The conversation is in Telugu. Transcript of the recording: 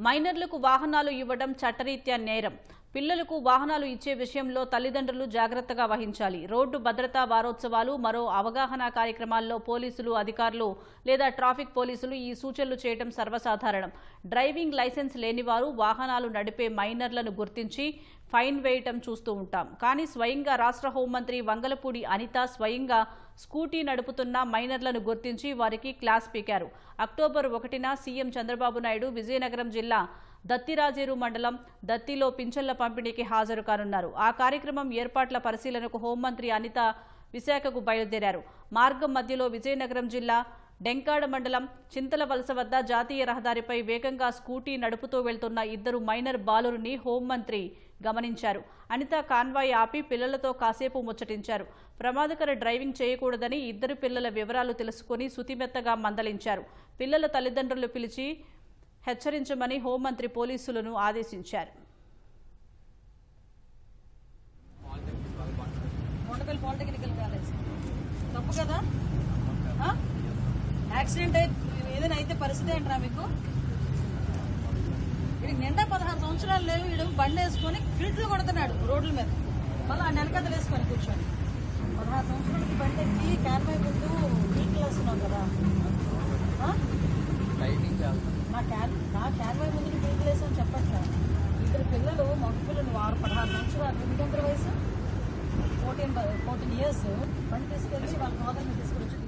మైనర్లకు వాహనాలు ఇవ్వడం చట్టరీత్యా నేరం. పిల్లలకు వాహనాలు ఇచ్చే విషయంలో తల్లిదండ్రులు జాగ్రత్తగా వహించాలి. రోడ్డు భద్రతా వారోత్సవాలు, మరో అవగాహన కార్యక్రమాల్లో పోలీసులు, అధికారులు లేదా ట్రాఫిక్ పోలీసులు ఈ సూచనలు చేయడం సర్వసాధారణం. డ్రైవింగ్ లైసెన్స్ లేనివారు వాహనాలు నడిపే మైనర్లను గుర్తించి ఫైన్ వేయటం చూస్తూ ఉంటాం. కానీ స్వయంగా రాష్ట్ర హోంమంత్రి వంగలపూడి అనిత స్వయంగా స్కూటీ నడుపుతున్న మైనర్లను గుర్తించి వారికి క్లాస్ పీకారు. అక్టోబర్ 1న సీఎం చంద్రబాబు నాయుడు విజయనగరం జిల్లా దత్తిరాజేరు మండలం దత్తిలో పింఛన్ల పంపిణీకి హాజరు కానున్నారు. ఆ కార్యక్రమం ఏర్పాట్ల పరిశీలనకు హోంమంత్రి అనిత విశాఖకు బయలుదేరారు. మార్గం మధ్యలో విజయనగరం జిల్లా డెంకాడ మండలం చింతలవలస వద్ద జాతీయ రహదారిపై వేగంగా స్కూటీ నడుపుతూ వెళ్తున్న ఇద్దరు మైనర్ బాలురిని హోంమంత్రి గమనించారు. అనిత కాన్వాయ్ ఆపి పిల్లలతో కాసేపు ముచ్చటించారు. ప్రమాదకర డ్రైవింగ్ చేయకూడదని ఇద్దరు పిల్లల వివరాలు తెలుసుకుని సుతిమెత్తగా మందలించారు. పిల్లల తల్లిదండ్రులు పిలిచి హెచ్చరించమని హోంమంత్రి పోలీసులను ఆదేశించారు. యాక్సిడెంట్ ఏదైనా అయితే పరిస్థితి ఏంట్రా మీకు? వీడికి నిండా 16 సంవత్సరాలు లేవు. వీడు బండి వేసుకొని ఫిల్ట్లు కొడుతున్నాడు రోడ్ల మీద. మళ్ళీ ఆ నెలకథలు వేసుకొని కూర్చొని 16 సంవత్సరాలకి బండి ఎక్కి క్యాన్వై ముందు ఫిల్ట్లు వేస్తున్నావు కదా. నా క్యాన్వై ముందు ఫిల్ట్లు వేసాను చెప్పండి సార్. ఇద్దరు పిల్లలు మగ పిల్లలు 16 సంవత్సరాలు. ఎందుకంత వయసు 14 years బండి తీసుకెళ్ళి వాళ్ళ ఫాదర్ని తీసుకొచ్చి